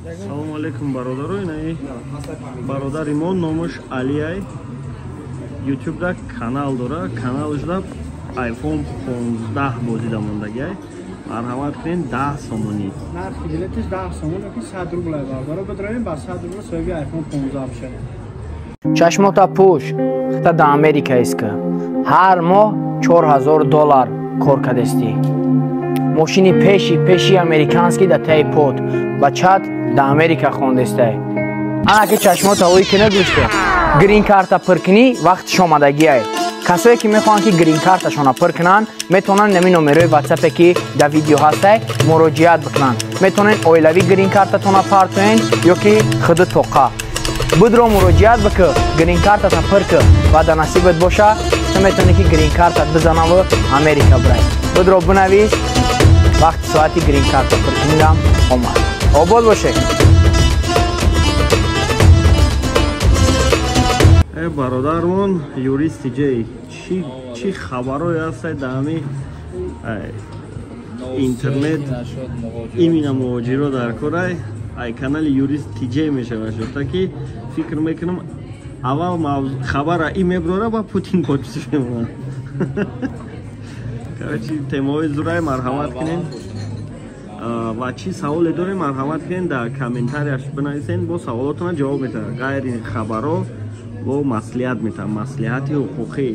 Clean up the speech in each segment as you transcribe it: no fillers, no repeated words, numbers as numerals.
Салом алейкум бародарои, бародари мо номаш Алиай. YouTube да канал дора, каналашда iPhone 15 бозида мондагай. Марҳамат кунед 10 сомонӣ. Нархи билетиш 10 сомон, ки 100 рубл бардора бедроим, ба 100 рубл соҳиби iPhone 15 бишад. Чашмота пуш, хта да Америка иска. Ҳар моҳ $4000 кор кадасти. Мошини пеши американский да тайпод, бачат да Америка хондестай. Ана ки чашмота ой кина гӯшта. Грин карта пиркини вақт шомадагиай. Касое ки мехоҳанд ки грин карташона пир кунанд, метавонанд нами номерои WhatsApp ки да видео ҳастай муроҷиат бикунанд. Метавонанд оилави грин картатона партоен ё ки худи тоқа. Будро муроҷиат бикӣ, грин картата пир ки ва да насибат боша, ту метавонӣ ки грин картат бизанаву Америка бирай. Будро бинавис, вақти соати грин карта пиркунидам омад. Обод бошед. Бародармон юристи ҷей чӣ хабарое ҳастай дар ҳами интернет имина муҳоҷиро дар корай ай канали юристи ҷей мешавад шуд ки фикр мекунам аввал хабара и меброра ба Путин подписиш мемонад. Короче темаҳои зурай марҳамат кунед ва чӣ саволе дорем марҳамат кунед дар комментарияш бинависед, бо саволотона ҷавоб медиҳам. Гайри хабаро бо маслиҳат метавам, маслиҳати ҳуқуқӣ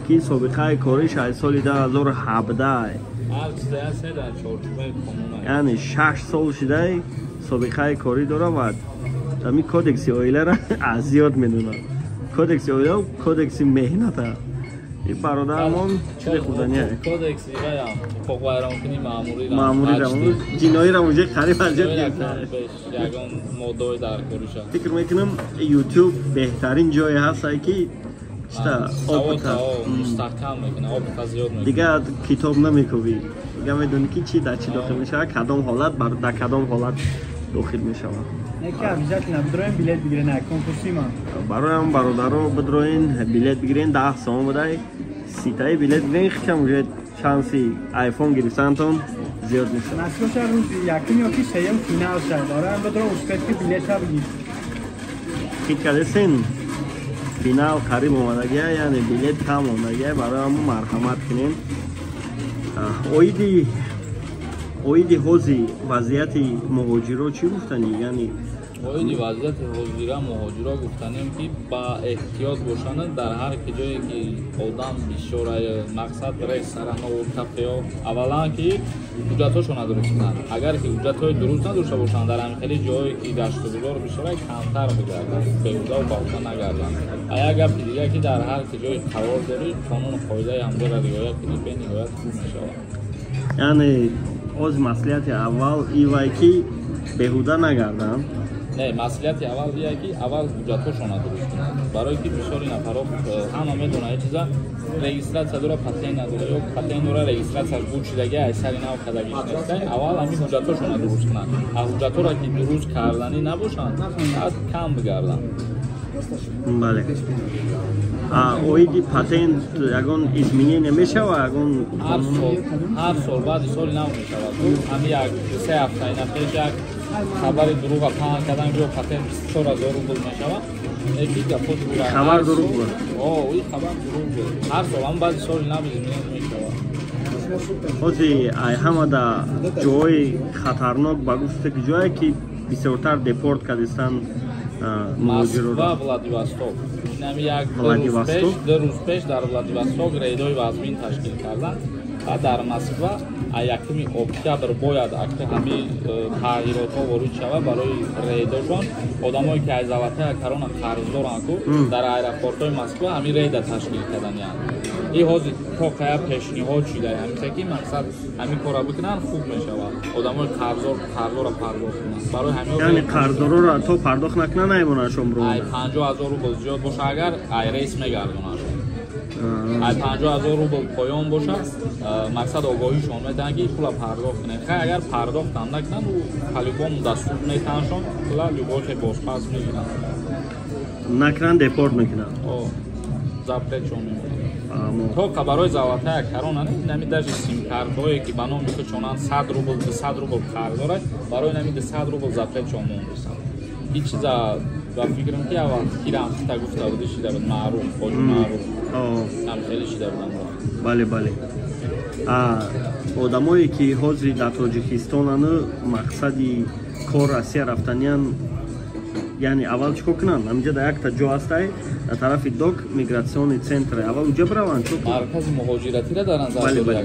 ки собиқаи кориш аз соли 2017 яъне 6 сол шудай собиқаи корӣ дора ва ами кодекси оилара аз зиёд медонам. Кодекси оила кодекси меҳната. И бародармон чизе худания кодекси ҳуқуқвайронкунӣ маъмуриро ҷиноиро муҷе қариб аз ҷо ягон моддаи дар кориша. Фикр мекунам YouTube беҳтарин ҷое ҳастае ки мустаҳкам мекунад, опита зиёд мекунад. Дига китоб намекӯбӣ. Дига медонӣ ки чӣ дар чӣ дохил мешавад, кадом ҳолат дар кадом ҳолат дохил мешавад. Яке обязательно бидроен билет бигирен, конкурси ман. Бароям бародаро бидроен билет бигирен 10 сом будай. Ситаи билет бигирен хичам уже шанси iPhone гирифтантон зиёд мешавад. Насоша рӯзи якум ё ки сеюм финал шад. Бароям бидро успех ки билета бигир. Хич кадесен финал қариб омадагия, яъне билет кам омадагия, бароям марҳамат кунем. Оиди ҳози вазъияти муҳоҷиро чӣ гуфтанӣ? Яъне оиди вазъияти муҳоҷиро гуфтанем ки ба эҳтиёт бошанд дар ҳар ки ҷое ки одам бишораи мақсад ресторано кафеҳо аввалан ки ҳуҷҷатҳошона дуруст кунанд. Агар ки ҳуҷҷатҳои дуруст надошта бошанд, дар ҳамихели ҷое ки гаштугузор бишораи камтар бигарданд, беҳуда бахта нагарданд. Як гапи дига ки дар ҳар ки ҷое қарор дорӣ, қонуну қоидаи ҳамҷоро риоя кунӣ, бениҳоят хуб мешавад. яъне оз маслиҳати аввал ивай ки беҳуда нагарданд. Не, маслиҳати аввал ия ки аввал ҳуҷҷатҳошона дуруст кунанд. Барои ки бисёри нафаро ҳама медонанд ин чиза регистратсия дора, патент надора ё патент дора, регистратсияш буд шидаги аз сари нав кадагиш нестай. Аввал ҳамин ҳуҷҷатҳошона дуруст кунанд. Аз ҳуҷҷатҳоро ки дуруст карданӣ набошанд, аз кам бигарданд. Бале. Оиди патент ягон изменение мешавад, ягон ҳар сол баъди соли нав мешавад. Ҳамин як 3 ҳафтаи пеш як хабари дурӯға паҳн карданд ё патент 4000 рубл мешавад. Хабар дурӯғ буд. Ин хабар дурӯғ буд. Ҳар сол ҳам баъди соли нав изменение мешавад. ҳози ай ҳама да ҷои хатарнок ба гуфте ки ҷое ки бисёртар депорт кардистанд муҳоҷиро. Москва, Владивосток. Инами як 2 рӯз пеш дар Владивосток рейдои вазмин ташкил карданд. ва дар Москва аз 1 октябр бояд ҳамин тағйиротҳо ворид шавад барои рейдошон. Одамое ки аз аватаи корона қарз доранд ку дар аэропортҳои Москва ҳамин рейда ташкил карданд. ин ҳозир то қая пешниҳод шуда ҳамин ки мақсад ҳамин кора бикунанд хуб мешавад. Одамои қарздорро пардохт кунанд. Барои ҳамин яъне қарздорро то пардохт накунанд намемонанд шомро. ай 50000 рубл зиёд боша агар ай рейс мегардонанд. ай 50000 рубл поён боша мақсад огоҳишон медиҳанд ки пула пардохт кунед. Хай агар пардохтам накунанд по-любому дастур метавоншон пула любое бозпас мегиранд. Накунанд депорт мекунанд. запретшон мемонад. то барои заватая карона нами даже сим-картое ки ба номи ку чонан 100 рубл 200 рубл қарз дорад барои нами 200 рубл запрет чонмон бисад ин чиза ба фикрам ки аввал кирам та гуфта буди шида буд маъруф хоҷ маъруф ам хеле шида будам бале бале одамое ки ҳозир дар тоҷикистонанд мақсади кор Россия рафтаниян яъне аввал чӣ кор кунанд ҳаминҷа дар якта ҷо ҳастай дар тарафи док мигратсиони центре аввал уҷа бираванд маркази муҳоҷиратиро дар назар дорӣ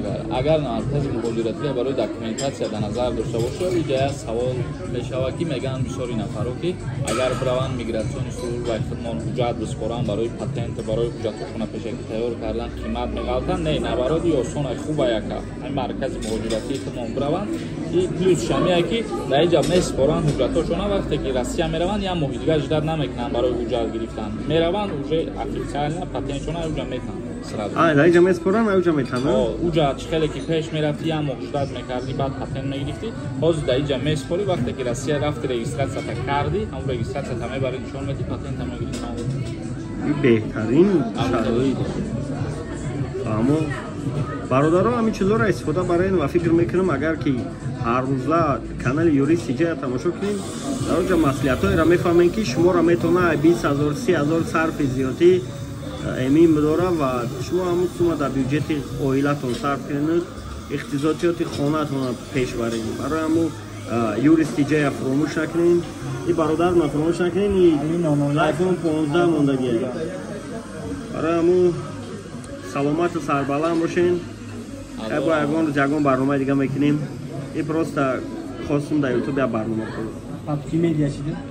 агар маркази муҳоҷиратиро барои документатсия дар назар дошта боша иҷая савол мешавад ки мегӯянд бисёри нафаро ки агар бираванд мигратсиони сурӯр ва ихтимол ҳуҷҷат бисупоранд барои патент барои ҳуҷҷатҳошона пешакӣ тайёр кардан қимат меғалтанд не набароди осона хуба яка ҳамин маркази муҳоҷиратӣ ихтимол бираванд и плюс шамия ки дар инҷа месупоранд ҳуҷҷатҳошона вақте ки Россия мераванд я моҳи дигар ждат намекунанд барои ҳуҷҷат гирифтан мераванд уже официально патентшона уҷа метан дар инҷа месупоранд уҷа метан уҷа чихеле ки пеш мерафти я моҳ ждат мекарди баъд патент мегирифти ҳозир дар инҷа месупори вақте ки Россия рафти регистратсията карди ҳамун регистратсията мебари нишон меди патента мегирифти беҳтарин шароит аммо бародарон ҳамин чизоро истифода бароен ва фикр мекунам агар ки ҳаррӯза канали юрист сиҷая тамошо кунем дар онҷа маслиҳатҳоеро мефаҳмем ки шуморо метавона 20 000 30 000 сарфи зиёдӣ эмин бидора ва шумо ҳамун сума дар бюҷети оилатон сарф кунед иқтисодиёти хонаатонро пеш баред барои ҳамун юрист сиҷая фуромӯш накунем и бародарона фуромӯш накунем iPhone 15 мондагия барои ҳамун саломату сарбаланд бошен бо ягон рӯз ягон барномаи дига мекунем и просто хостум дар ютуб як барнома папки медиа чида